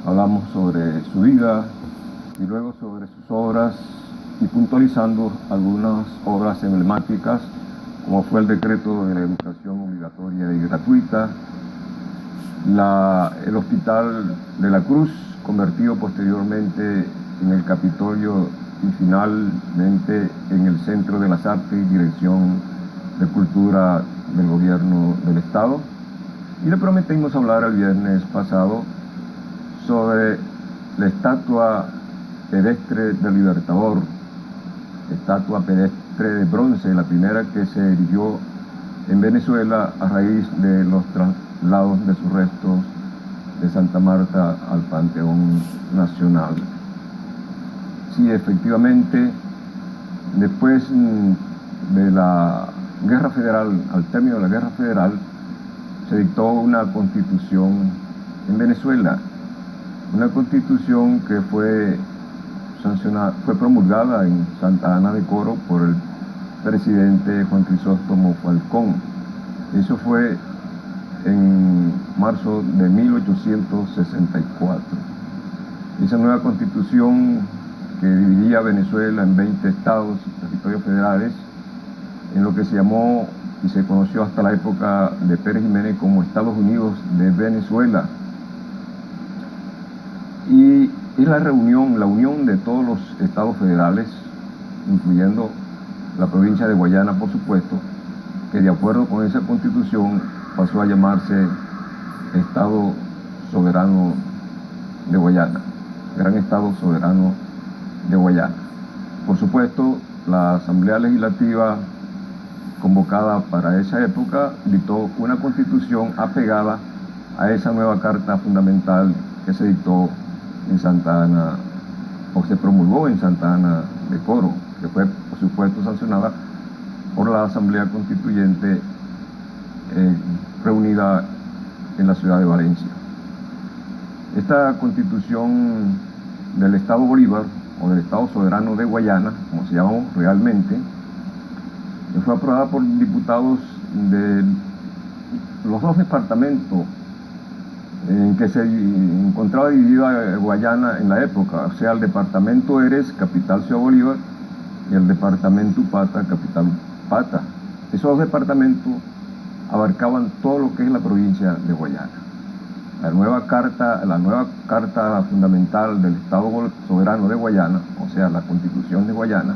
hablamos sobre su vida y luego sobre sus obras y puntualizando algunas obras emblemáticas, como fue el decreto de la educación obligatoria y gratuita, el Hospital de la Cruz, convertido posteriormente en el Capitolio y finalmente en el Centro de las Artes y Dirección de Cultura del Gobierno del Estado. Y le prometimos hablar el viernes pasado sobre la estatua pedestre del Libertador, estatua pedestre de bronce, la primera que se erigió en Venezuela a raíz de los traslados de sus restos de Santa Marta al Panteón Nacional. Sí, efectivamente, después de la Guerra Federal, al término de la Guerra Federal, se dictó una constitución en Venezuela, una constitución que fue promulgada en Santa Ana de Coro por el presidente Juan Crisóstomo Falcón. Eso fue en marzo de 1864. Esa nueva constitución que dividía Venezuela en 20 estados y territorios federales, en lo que se llamó y se conoció hasta la época de Pérez Jiménez como Estados Unidos de Venezuela. Y es la unión de todos los estados federales, incluyendo la provincia de Guayana, por supuesto, que de acuerdo con esa constitución pasó a llamarse Estado Soberano de Guayana, Gran Estado Soberano de Guayana. Por supuesto, la Asamblea Legislativa convocada para esa época dictó una constitución apegada a esa nueva carta fundamental que se dictó en Santa Ana, o se promulgó en Santa Ana de Coro, que fue, por supuesto, sancionada por la Asamblea Constituyente reunida en la ciudad de Valencia. Esta constitución del Estado Bolívar, o del Estado Soberano de Guayana, como se llama realmente, fue aprobada por diputados de los dos departamentos en que se encontraba dividida Guayana en la época, o sea, el departamento Eres, capital Ciudad Bolívar, y el departamento Upata, capital Upata. Esos dos departamentos abarcaban todo lo que es la provincia de Guayana. La nueva carta fundamental del Estado Soberano de Guayana, o sea, la Constitución de Guayana,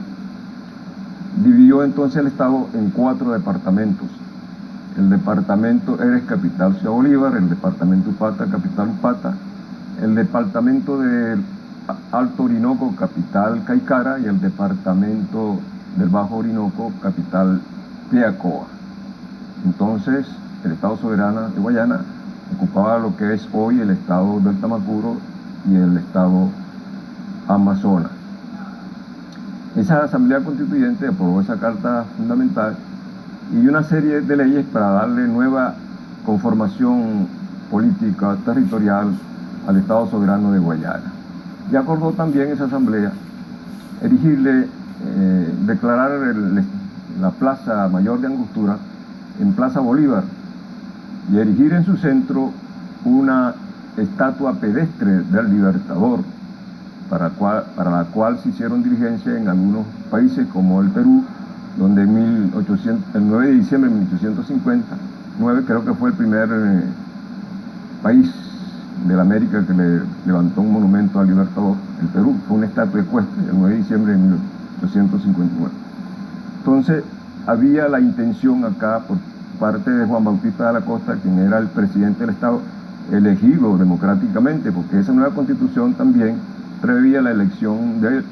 dividió entonces el Estado en 4 departamentos. El departamento Eres, capital Ciudad Bolívar, el departamento Upata, capital Upata, el departamento del Alto Orinoco, capital Caicara, y el departamento del Bajo Orinoco, capital Piacoa. Entonces, el Estado Soberano de Guayana ocupaba lo que es hoy el Estado del Tamacuro y el Estado Amazonas. Esa Asamblea Constituyente aprobó esa Carta Fundamental y una serie de leyes para darle nueva conformación política territorial al Estado Soberano de Guayana. Y acordó también esa Asamblea declarar la Plaza Mayor de Angostura en Plaza Bolívar y erigir en su centro una estatua pedestre del Libertador, para la cual se hicieron diligencias en algunos países como el Perú, donde el 9 de diciembre de 1859 creo que fue el primer país de la América que le levantó un monumento al Libertador. El Perú fue una estatua ecuestre el 9 de diciembre de 1859. Entonces había la intención acá por parte de Juan Bautista de la Costa, quien era el presidente del Estado, elegido democráticamente, porque esa nueva constitución también prevía la elección del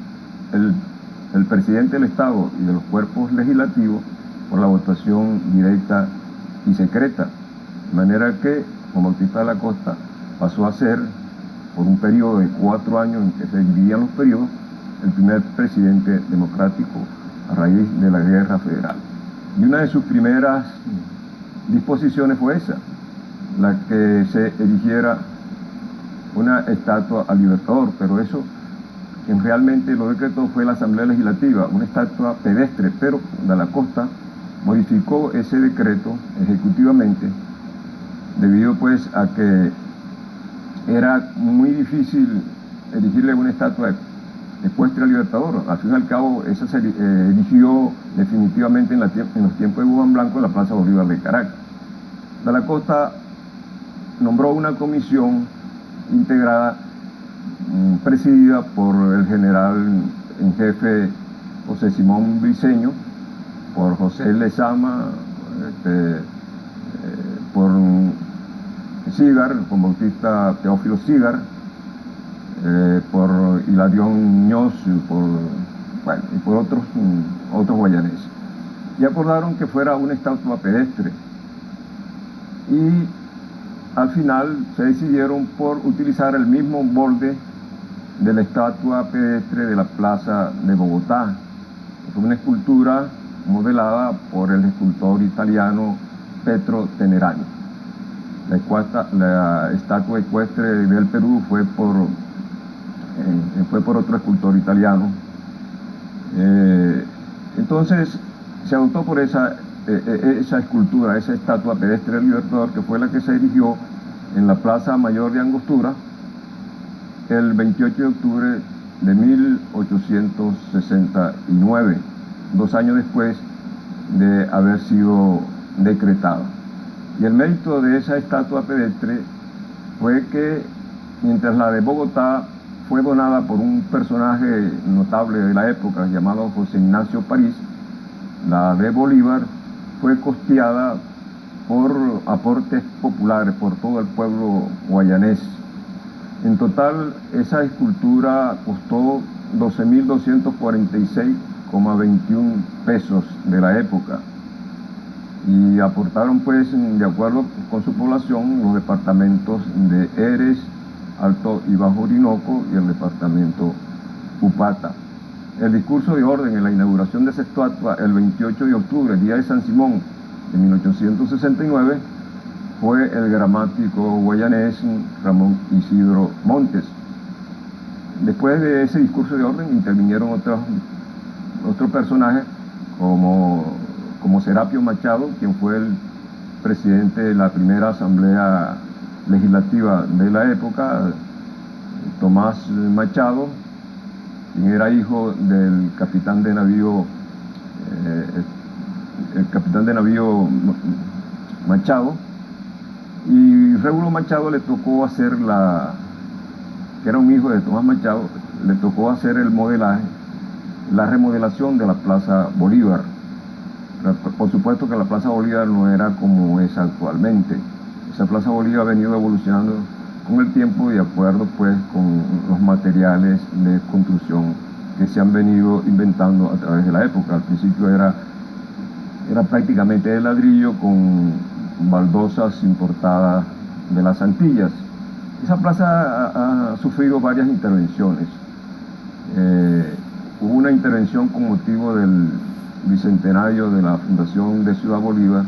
presidente del Estado y de los cuerpos legislativos por la votación directa y secreta, de manera que Juan Bautista de la Costa pasó a ser, por un periodo de 4 años en que se dividían los periodos, el primer presidente democrático a raíz de la Guerra Federal. Y una de sus primeras disposiciones fue esa, la que se erigiera una estatua al Libertador, pero eso quien realmente lo decretó fue la Asamblea Legislativa, una estatua pedestre, pero de la Costa modificó ese decreto ejecutivamente debido pues a que era muy difícil erigirle una estatua ecuestre al Libertador. Al fin y al cabo, esa se erigió definitivamente en los tiempos de Guzmán Blanco en la Plaza Bolívar de Caracas. De la Costa nombró una comisión integrada, presidida por el general en jefe José Simón Briceño, por José Lezama, por Sigar, con Bautista Teófilo Sigar, por Hilarión Ñoz y por otros guayaneses. Y acordaron que fuera una estatua pedestre. Y al final se decidieron por utilizar el mismo borde de la estatua pedestre de la Plaza de Bogotá. Fue una escultura modelada por el escultor italiano Pietro Tenerani. La estatua ecuestre del Perú fue por otro escultor italiano. Entonces se optó por esa escultura, esa estatua pedestre del Libertador, que fue la que se erigió en la Plaza Mayor de Angostura el 28 de octubre de 1869, 2 años después de haber sido decretada. Y el mérito de esa estatua pedestre fue que, mientras la de Bogotá fue donada por un personaje notable de la época llamado José Ignacio París, la de Bolívar fue costeada por aportes populares, por todo el pueblo guayanés. En total, esa escultura costó 12.246,21 pesos de la época, y aportaron, pues, de acuerdo con su población, los departamentos de Eres, Alto y Bajo Orinoco y el departamento Upata. El discurso de orden en la inauguración de esa estatua el 28 de octubre, día de San Simón de 1869, fue el gramático guayanés Ramón Isidro Montes. Después de ese discurso de orden intervinieron otros personajes como Serapio Machado, quien fue el presidente de la primera asamblea legislativa de la época, Tomás Machado, quien era hijo del capitán de navío, Machado, y Régulo Machado le tocó hacer que era un hijo de Tomás Machado, le tocó hacer el modelaje, la remodelación de la Plaza Bolívar. Por supuesto que la Plaza Bolívar no era como es actualmente. Esa Plaza Bolívar ha venido evolucionando con el tiempo, de acuerdo, pues, con los materiales de construcción que se han venido inventando a través de la época. Al principio era prácticamente de ladrillo con baldosas importadas de las Antillas. Esa plaza ha sufrido varias intervenciones. Hubo una intervención con motivo del bicentenario de la fundación de Ciudad Bolívar,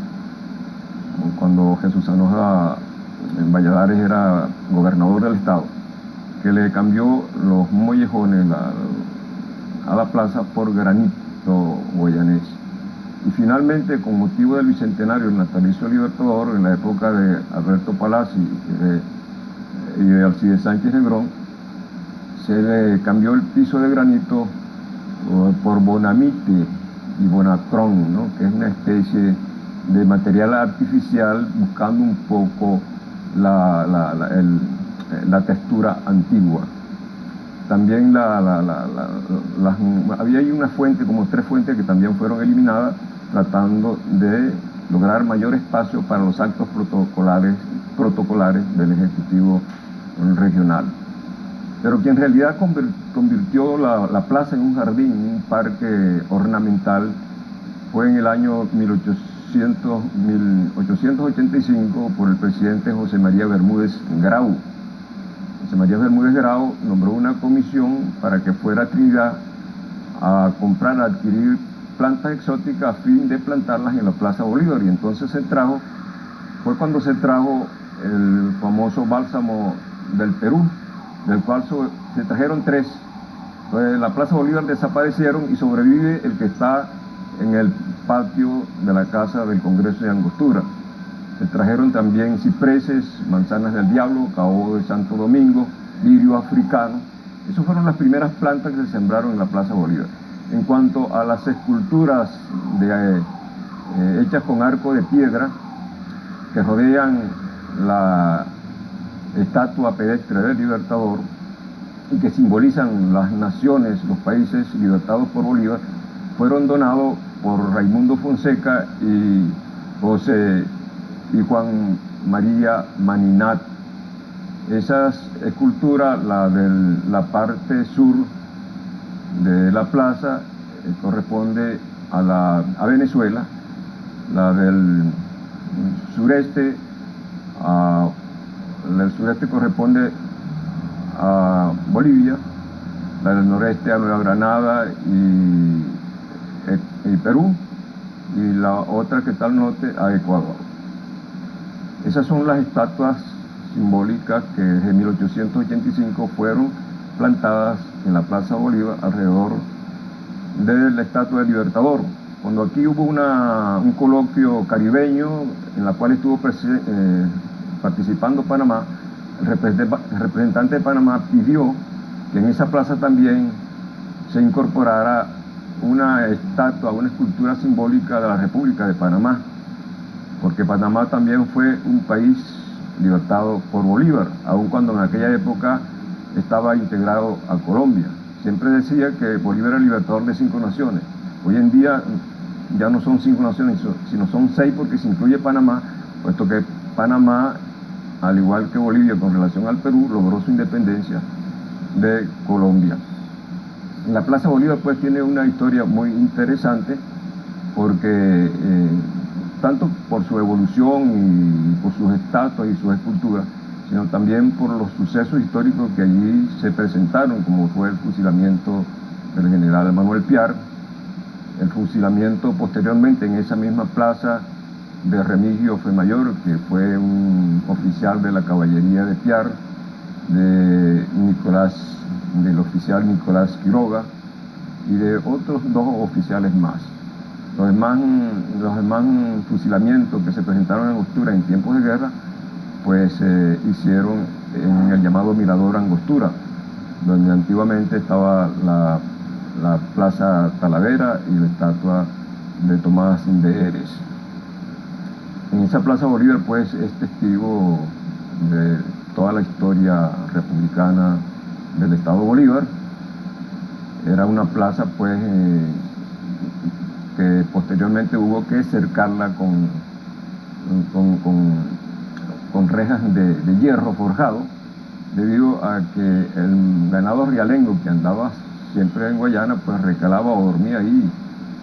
cuando Jesús Anoja en Valladares era gobernador del estado, que le cambió los mollejones a la plaza por granito guayanés. Y finalmente, con motivo del bicentenario del natalicio del Libertador, en la época de Alberto Palazzi y de Alcides Sánchez Negrón, se le cambió el piso de granito por bonamite y bonacrón, ¿no?, que es una especie de material artificial, buscando un poco la textura antigua. También había ahí una fuente, como 3 fuentes que también fueron eliminadas, tratando de lograr mayor espacio para los actos protocolares del Ejecutivo regional. Pero quien en realidad convirtió la plaza en un jardín, un parque ornamental, fue en el año 1885 por el presidente José María Bermúdez Grau. José María Bermúdez Grau nombró una comisión para que fuera a Trinidad a adquirir plantas exóticas a fin de plantarlas en la Plaza Bolívar, y entonces fue cuando se trajo el famoso bálsamo del Perú, del cual se trajeron 3. Entonces, en la Plaza Bolívar desaparecieron y sobrevive el que está en el patio de la Casa del Congreso de Angostura. Se trajeron también cipreses, manzanas del diablo, caobo de Santo Domingo, lirio africano. Esas fueron las primeras plantas que se sembraron en la Plaza Bolívar. En cuanto a las esculturas hechas con arco de piedra que rodean la estatua pedestre del Libertador y que simbolizan las naciones, los países libertados por Bolívar, fueron donados por Raimundo Fonseca y Juan María Maninat. Esas esculturas, la de la parte sur de la plaza, corresponde a Venezuela, la del sureste corresponde a Bolivia, la del noreste a Nueva Granada y Perú, y la otra que está al norte a Ecuador. Esas son las estatuas simbólicas que desde 1885 fueron plantadas en la Plaza Bolívar alrededor de la estatua del Libertador. Cuando aquí hubo un coloquio caribeño en la cual estuvo participando Panamá, el representante de Panamá pidió que en esa plaza también se incorporara una estatua, una escultura simbólica de la República de Panamá, porque Panamá también fue un país libertado por Bolívar, aun cuando en aquella época estaba integrado a Colombia. Siempre decía que Bolívar era el libertador de 5 naciones. Hoy en día ya no son 5 naciones, sino son 6, porque se incluye Panamá, puesto que Panamá, al igual que Bolivia con relación al Perú, logró su independencia de Colombia. La Plaza Bolívar pues tiene una historia muy interesante, porque tanto por su evolución y por sus estatuas y sus esculturas, sino también por los sucesos históricos que allí se presentaron, como fue el fusilamiento del general Manuel Piar, el fusilamiento posteriormente en esa misma plaza de Remigio Femayor, que fue un oficial de la caballería de Piar, del oficial Nicolás Quiroga y de otros 2 oficiales más. Los demás fusilamientos que se presentaron en Angostura en tiempos de guerra, pues se hicieron en el llamado Mirador Angostura, donde antiguamente estaba la Plaza Talavera y la estatua de Tomás de Heres. En esa Plaza Bolívar pues es testigo de toda la historia republicana del Estado Bolívar. Era una plaza pues que posteriormente hubo que cercarla con rejas de hierro forjado, debido a que el ganado rialengo que andaba siempre en Guayana pues recalaba o dormía ahí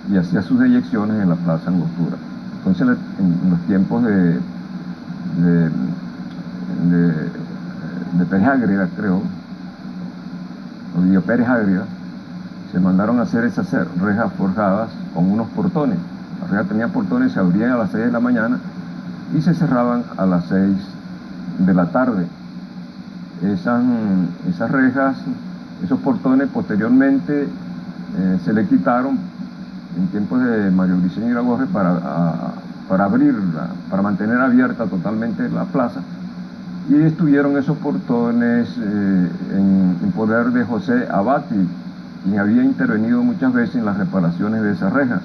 y hacía sus eyecciones en la Plaza Angostura. Entonces en los tiempos de Pérez Ágreda, creo, Ovidio Pérez Ágreda, se mandaron a hacer esas rejas forjadas con unos portones. Las rejas tenían portones, se abrían a las 6 de la mañana y se cerraban a las 6 de la tarde. Esas rejas, esos portones posteriormente se le quitaron en tiempos de Mario Briceño Iragorri para abrirla, para mantener abierta totalmente la plaza, y estuvieron esos portones en poder de José Abati, quien había intervenido muchas veces en las reparaciones de esas rejas.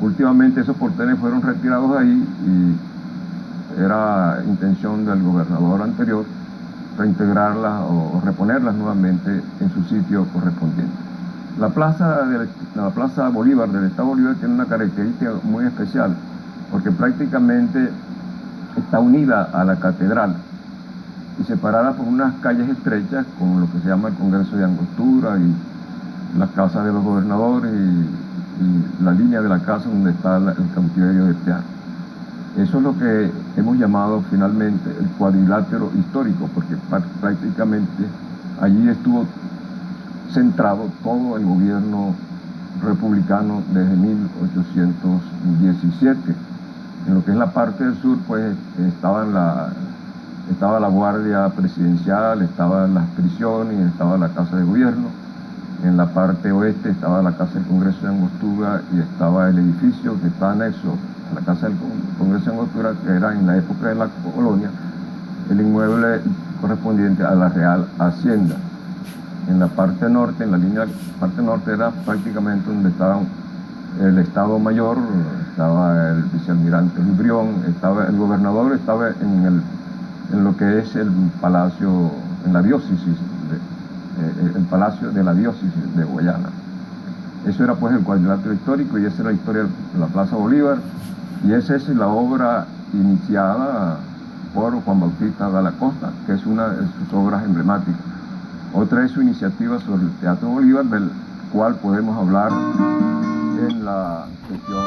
Últimamente esos portones fueron retirados de ahí y era intención del gobernador anterior reintegrarlas o reponerlas nuevamente en su sitio correspondiente. La Plaza Bolívar del Estado Bolívar tiene una característica muy especial, porque prácticamente está unida a la catedral y separada por unas calles estrechas, como lo que se llama el Congreso de Angostura y las casas de los gobernadores y la línea de la casa donde está el cautiverio de Piar. Eso es lo que hemos llamado finalmente el cuadrilátero histórico, porque prácticamente allí estuvo centrado todo el gobierno republicano desde 1817. En lo que es la parte del sur, pues estaba la Guardia Presidencial, estaban las prisiones, estaba la Casa de Gobierno. En la parte oeste estaba la Casa del Congreso de Angostura y estaba el edificio que está anexo a la Casa del Congreso de Angostura, que era en la época de la colonia, el inmueble correspondiente a la Real Hacienda. En la parte norte, en la línea parte norte, era prácticamente donde estaba el Estado Mayor, estaba el vicealmirante Librión, estaba el gobernador, estaba en lo que es el palacio, en la diócesis, el palacio de la diócesis de Guayana. Eso era pues el cuadrilátero histórico y esa es la historia de la Plaza Bolívar, y esa es la obra iniciada por Juan Bautista Dalla Costa, que es una de sus obras emblemáticas. Otra es su iniciativa sobre el Teatro Bolívar, del cual podemos hablar en la sesión